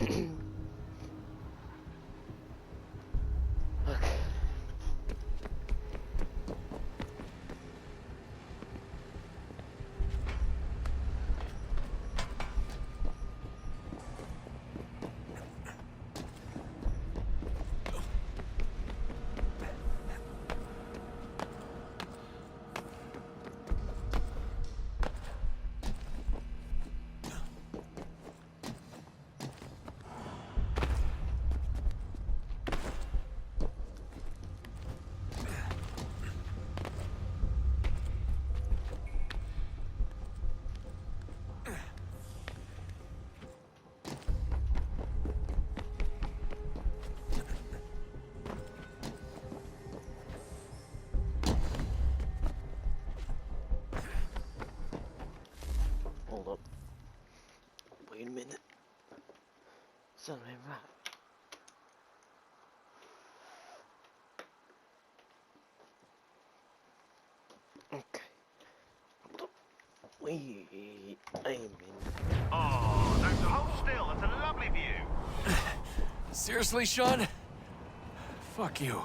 Okay. Hold up. Wait a minute. Something ain't right. Okay. Hold up. Wait a minute. Oh, no, hold still. That's a lovely view. Seriously, Sean? Fuck you.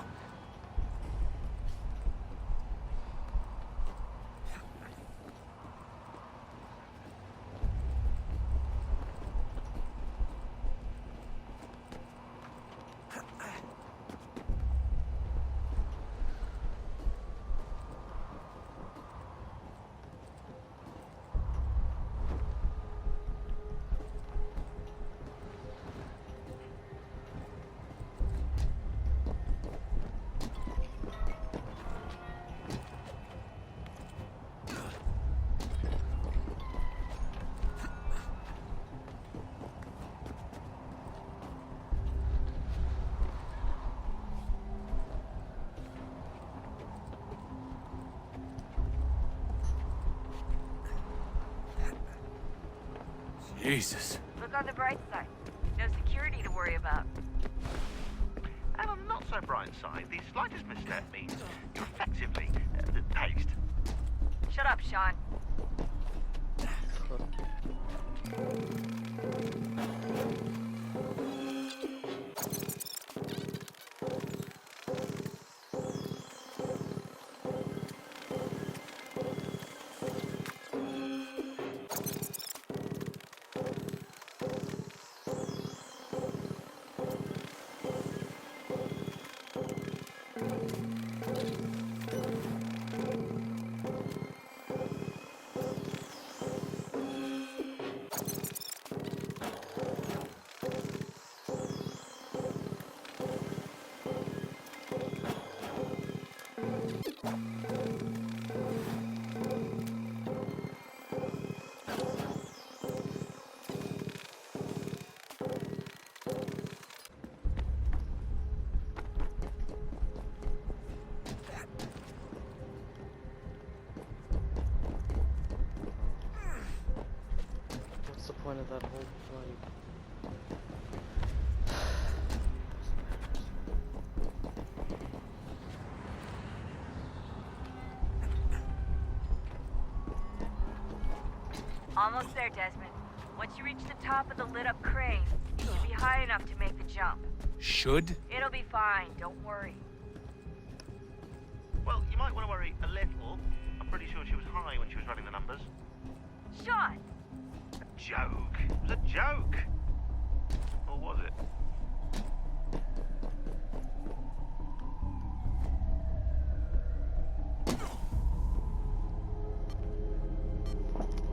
Jesus. Look on the bright side. No security to worry about. And on the not so bright side, the slightest misstep means you're effectively paced. Shut up, Sean. What's the point of that whole fight? Almost there, Desmond. Once you reach the top of the lit-up crane, you should be high enough to make the jump. Should? It'll be fine, don't worry. Well, you might want to worry a little. I'm pretty sure she was high when she was running the numbers. Sean! A joke. It was a joke. Or was it?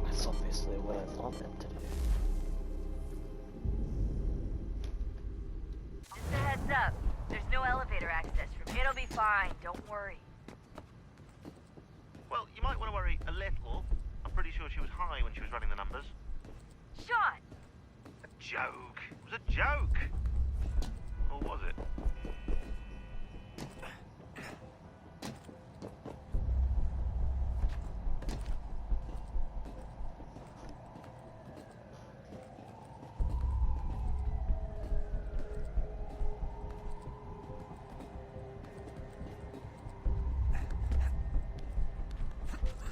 That's obviously what I thought them to do. Just a heads up. There's no elevator access from. It'll be fine, don't worry. Well, you might want to worry a little. I'm pretty sure she was high when she was running the numbers. Sean! A joke. It was a joke. Or was it?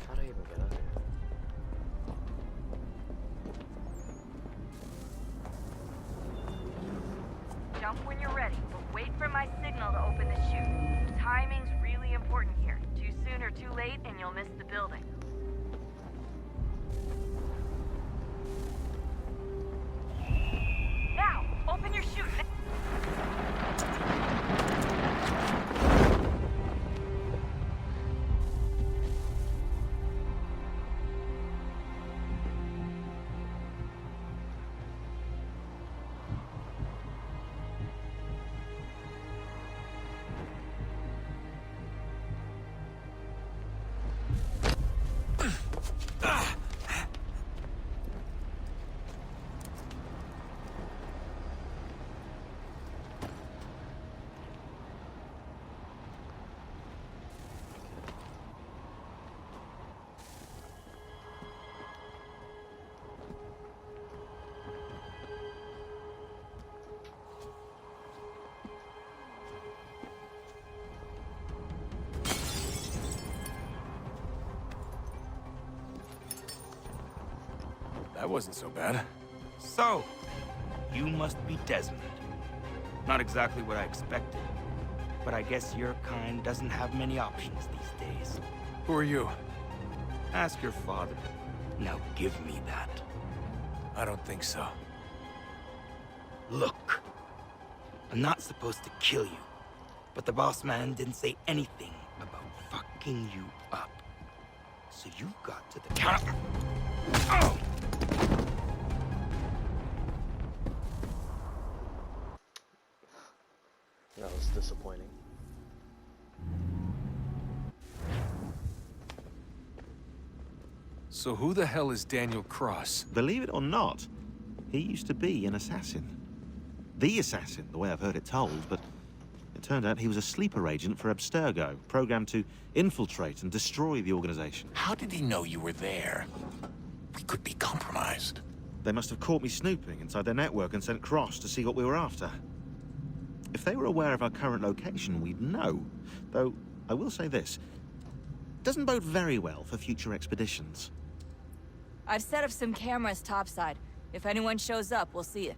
How do I even get out of here? jump when you're ready, but wait for my signal to open the chute. Timing's really important here. Too soon or too late, and you'll miss the building. Now, open your chute. That wasn't so bad. So, you must be Desmond. Not exactly what I expected, but I guess your kind doesn't have many options these days. Who are you? Ask your father. Now give me that. I don't think so. Look, I'm not supposed to kill you, but the boss man didn't say anything about fucking you up. So you got to the counter. Oh! That was disappointing. So who the hell is Daniel Cross? Believe it or not, he used to be an assassin. The assassin, the way I've heard it told, but it turned out he was a sleeper agent for Abstergo, programmed to infiltrate and destroy the organization. How did he know you were there? We could be compromised. They must have caught me snooping inside their network and sent Cross to see what we were after. If they were aware of our current location, we'd know. Though, I will say this. It doesn't bode very well for future expeditions. I've set up some cameras topside. If anyone shows up, we'll see it.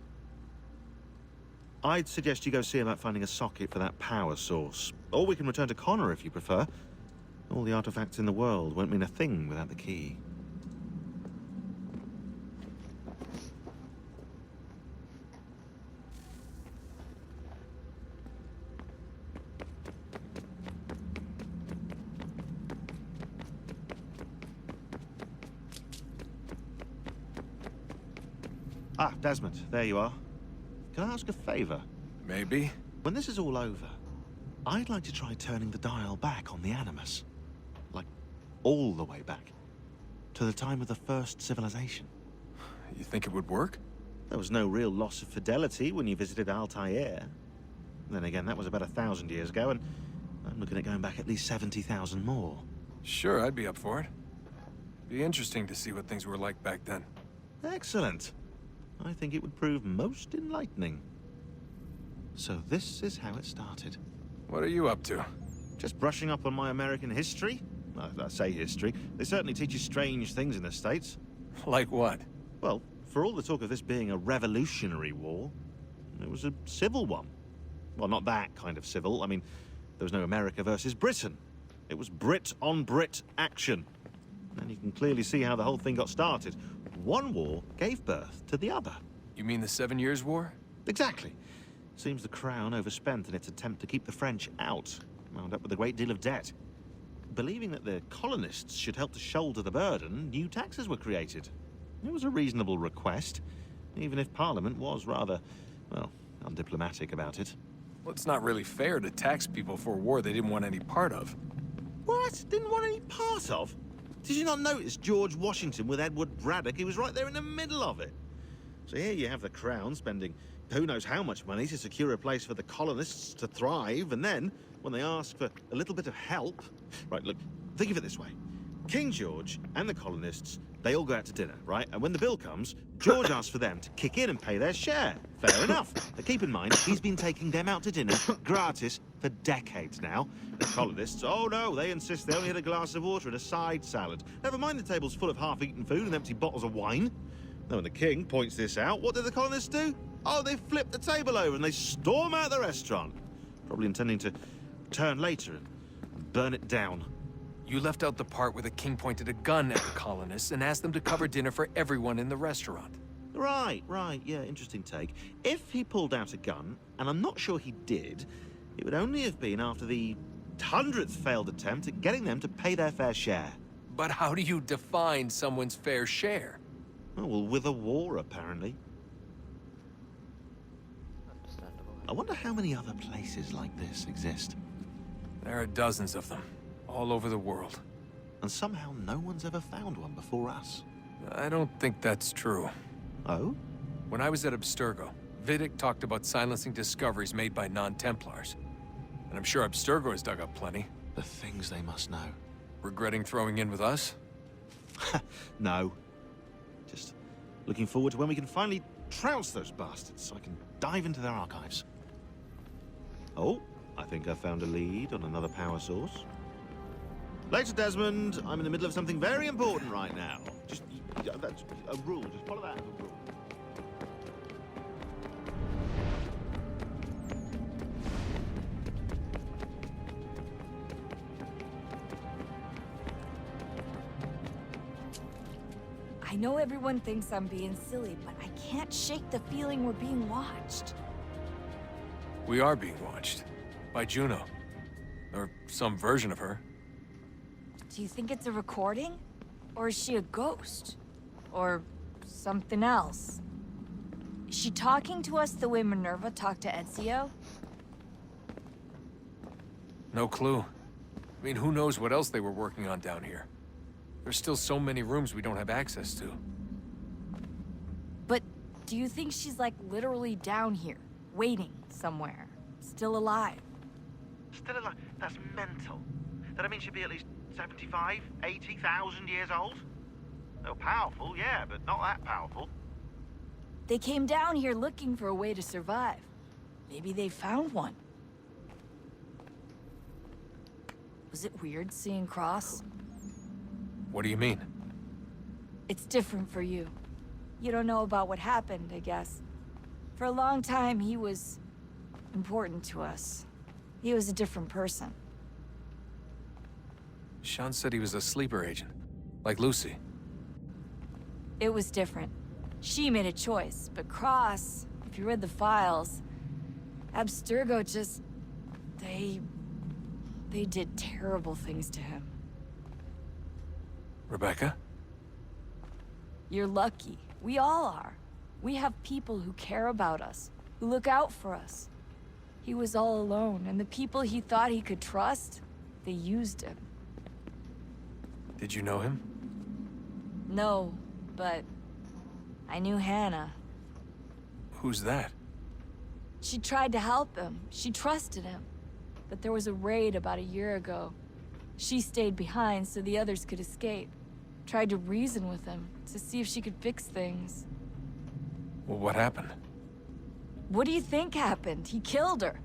I'd suggest you go see about finding a socket for that power source. Or we can return to Connor if you prefer. All the artifacts in the world won't mean a thing without the key. Ah, Desmond, there you are. Can I ask a favor? Maybe. When this is all over, I'd like to try turning the dial back on the Animus. Like, all the way back. To the time of the first civilization. You think it would work? There was no real loss of fidelity when you visited Altair. Then again, that was about 1,000 years ago, and I'm looking at going back at least 70,000 more. Sure, I'd be up for it. Be interesting to see what things were like back then. Excellent. I think it would prove most enlightening. So this is how it started. What are you up to? Just brushing up on my American history? I say history. They certainly teach you strange things in the States. Like what? Well, for all the talk of this being a revolutionary war, it was a civil one. Well, not that kind of civil. I mean, there was no America versus Britain. It was Brit on Brit action. And you can clearly see how the whole thing got started. One war gave birth to the other. You mean the 7 Years' War? Exactly. Seems the Crown overspent in its attempt to keep the French out, wound up with a great deal of debt. Believing that the colonists should help to shoulder the burden, new taxes were created. It was a reasonable request, even if Parliament was rather, well, undiplomatic about it. Well, it's not really fair to tax people for a war they didn't want any part of. What? Didn't want any part of? Did you not notice George Washington with Edward Braddock? He was right there in the middle of it. So here you have the Crown spending who knows how much money to secure a place for the colonists to thrive, and then, when they ask for a little bit of help... Right, look, think of it this way. King George and the colonists, they all go out to dinner, right? And when the bill comes, George asks for them to kick in and pay their share. Fair enough. But keep in mind, he's been taking them out to dinner gratis for decades now. The colonists, oh no, they insist they only had a glass of water and a side salad. Never mind the table's full of half-eaten food and empty bottles of wine. Now, when the king points this out, what do the colonists do? Oh, they flip the table over and they storm out the restaurant. Probably intending to return later and burn it down. You left out the part where the king pointed a gun at the colonists and asked them to cover dinner for everyone in the restaurant. Right, yeah, interesting take. If he pulled out a gun, and I'm not sure he did, it would only have been after the 100th failed attempt at getting them to pay their fair share. But how do you define someone's fair share? Oh, well, with a war, apparently. Understandable. I wonder how many other places like this exist. There are dozens of them, all over the world. And somehow no one's ever found one before us. I don't think that's true. Oh? When I was at Abstergo, Vidic talked about silencing discoveries made by non-Templars. And I'm sure Abstergo has dug up plenty. The things they must know. Regretting throwing in with us? No. Just looking forward to when we can finally trounce those bastards so I can dive into their archives. Oh, I think I found a lead on another power source. Later, Desmond. I'm in the middle of something very important right now. Just, that's a rule. Just follow that as a rule. I know everyone thinks I'm being silly, but I can't shake the feeling we're being watched. We are being watched. By Juno. Or some version of her. Do you think it's a recording? Or is she a ghost? Or something else? Is she talking to us the way Minerva talked to Ezio? No clue. I mean, who knows what else they were working on down here? There's still so many rooms we don't have access to. But do you think she's like literally down here, waiting somewhere, still alive? Still alive? That's mental. That means she'd be at least 75, 80,000 years old? Oh, powerful, yeah, but not that powerful. They came down here looking for a way to survive. Maybe they found one. Was it weird seeing Cross? What do you mean? It's different for you. You don't know about what happened, I guess. For a long time, he was important to us. He was a different person. Sean said he was a sleeper agent. Like Lucy. It was different. She made a choice, but Cross, if you read the files, Abstergo just... They did terrible things to him. Rebecca? You're lucky. We all are. We have people who care about us, who look out for us. He was all alone, and the people he thought he could trust, they used him. Did you know him? No, but I knew Hannah. Who's that? She tried to help him. She trusted him. But there was a raid about a year ago. She stayed behind so the others could escape. Tried to reason with him to see if she could fix things. Well, what happened? What do you think happened? He killed her.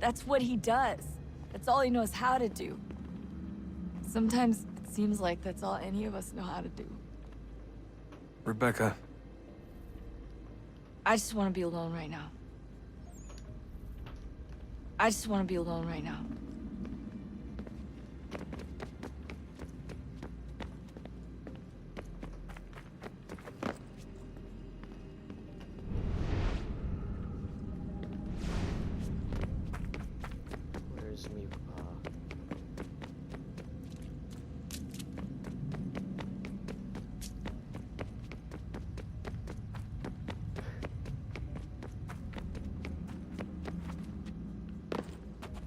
That's what he does. That's all he knows how to do. Sometimes it seems like that's all any of us know how to do. Rebecca. I just want to be alone right now. I just want to be alone right now. Where's me?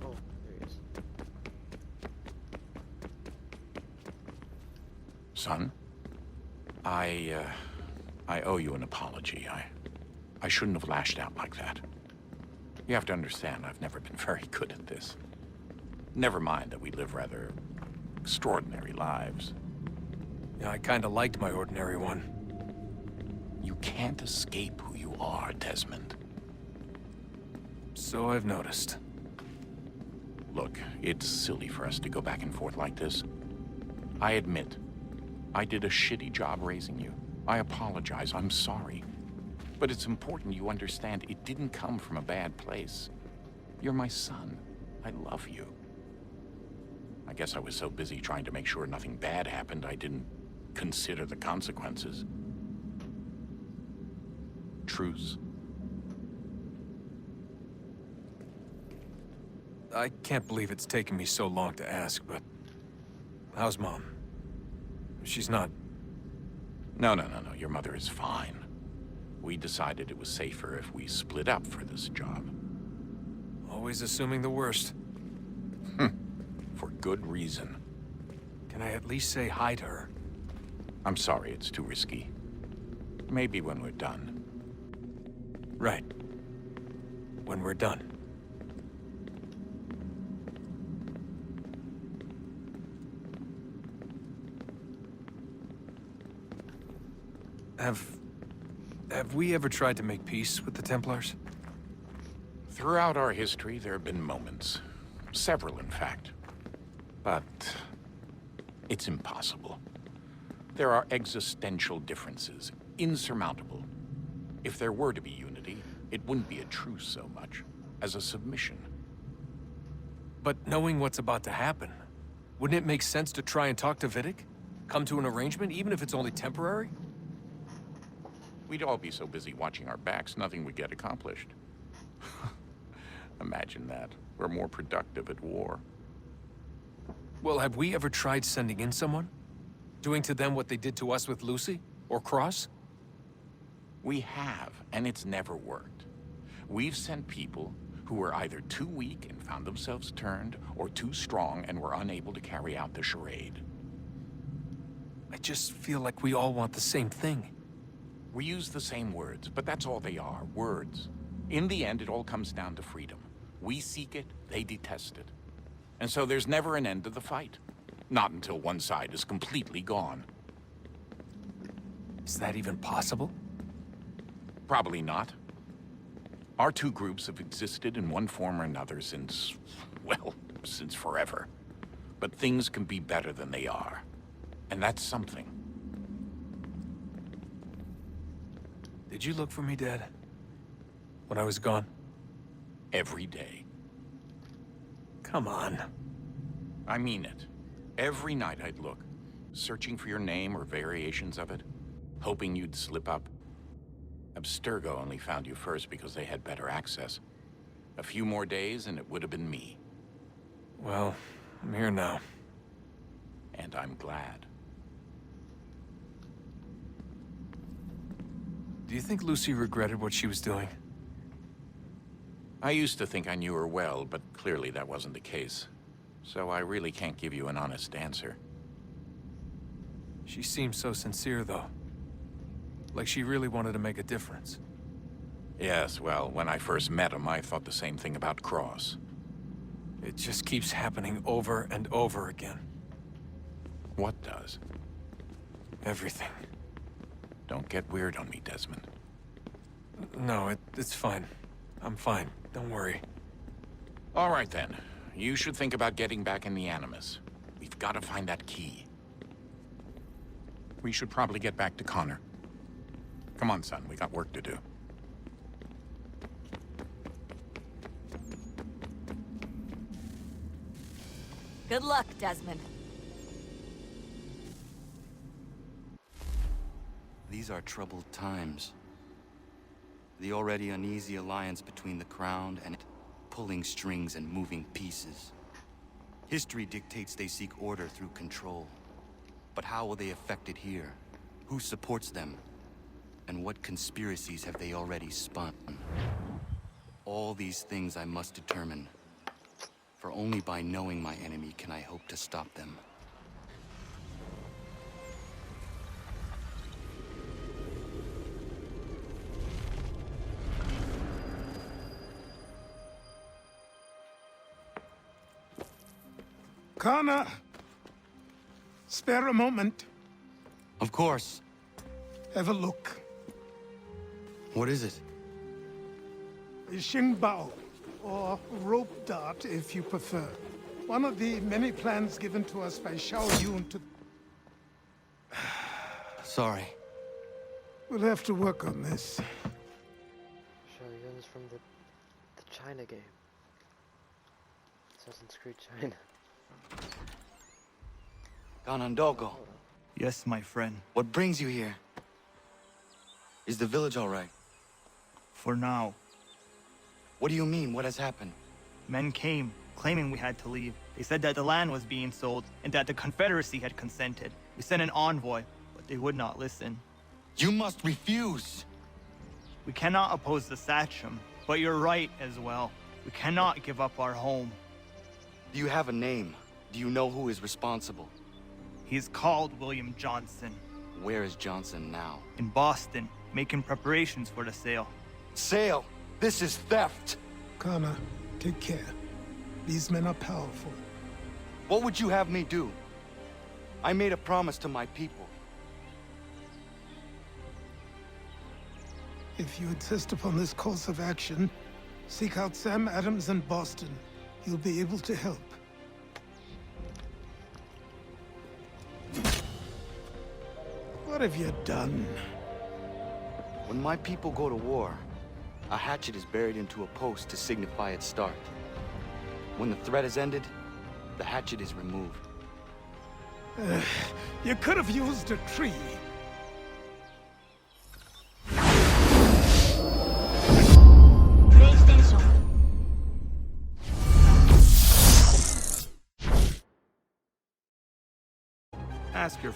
Oh, there he is. Son, I owe you an apology. I shouldn't have lashed out like that. You have to understand, I've never been very good at this. Never mind that we live rather extraordinary lives. Yeah, I kinda liked my ordinary one. You can't escape who you are, Desmond. So I've noticed. Look, it's silly for us to go back and forth like this. I admit, I did a shitty job raising you. I apologize, I'm sorry. But it's important you understand it didn't come from a bad place. You're my son. I love you. I guess I was so busy trying to make sure nothing bad happened, I didn't consider the consequences. Truce? I can't believe it's taken me so long to ask, but... how's Mom? She's not... No. Your mother is fine. We decided it was safer if we split up for this job. Always assuming the worst. For good reason. Can I at least say hi to her? I'm sorry, it's too risky. Maybe when we're done. Right. When we're done. Have we ever tried to make peace with the Templars? Throughout our history, there have been moments. Several, in fact. But... it's impossible. There are existential differences, insurmountable. If there were to be unity, it wouldn't be a truce so much as a submission. But knowing what's about to happen, wouldn't it make sense to try and talk to Vidic? Come to an arrangement, even if it's only temporary? We'd all be so busy watching our backs, nothing would get accomplished. Imagine that. We're more productive at war. Well, have we ever tried sending in someone? Doing to them what they did to us with Lucy? Or Cross? We have, and it's never worked. We've sent people who were either too weak and found themselves turned, or too strong and were unable to carry out the charade. I just feel like we all want the same thing. We use the same words, but that's all they are, words. In the end, it all comes down to freedom. We seek it, they detest it. And so there's never an end to the fight. Not until one side is completely gone. Is that even possible? Probably not. Our two groups have existed in one form or another since, well, since forever. But things can be better than they are. And that's something. Did you look for me, Dad? When I was gone? Every day. Come on. I mean it. Every night I'd look, searching for your name or variations of it, hoping you'd slip up. Abstergo only found you first because they had better access. A few more days and it would have been me. Well, I'm here now. And I'm glad. Do you think Lucy regretted what she was doing? I used to think I knew her well, but clearly that wasn't the case. So I really can't give you an honest answer. She seemed so sincere, though. Like she really wanted to make a difference. Yes, well, when I first met him, I thought the same thing about Cross. It just keeps happening over and over again. What does? Everything. Don't get weird on me, Desmond. No, it's fine. I'm fine. Don't worry. All right, then. You should think about getting back in the Animus. We've got to find that key. We should probably get back to Connor. Come on, son. We got work to do. Good luck, Desmond. These are troubled times. The already uneasy alliance between the Crown and it, pulling strings and moving pieces. History dictates they seek order through control. But how will they affect it here? Who supports them? And what conspiracies have they already spun? All these things I must determine. For only by knowing my enemy can I hope to stop them. Connor, spare a moment. Of course. Have a look. What is it? A Xingbao, or rope dart if you prefer. One of the many plans given to us by Xiao Yun to... Sorry. We'll have to work on this. guns from the China game. Assassin's Creed China. Ganondogo, Yes, my friend. what brings you here? Is the village all right? For now. What do you mean? What has happened? Men came, claiming we had to leave. They said that the land was being sold, and that the Confederacy had consented. We sent an envoy, but they would not listen. You must refuse! We cannot oppose the Sachem, but you're right as well. We cannot give up our home. Do you have a name? Do you know who is responsible? He's called William Johnson. Where is Johnson now? In Boston, making preparations for the sale. Sale! This is theft! Kana, take care. These men are powerful. What would you have me do? I made a promise to my people. If you insist upon this course of action, seek out Sam Adams in Boston. He'll be able to help. What have you done? When my people go to war, a hatchet is buried into a post to signify its start. When the threat is ended, the hatchet is removed. You could have used a tree. Ask your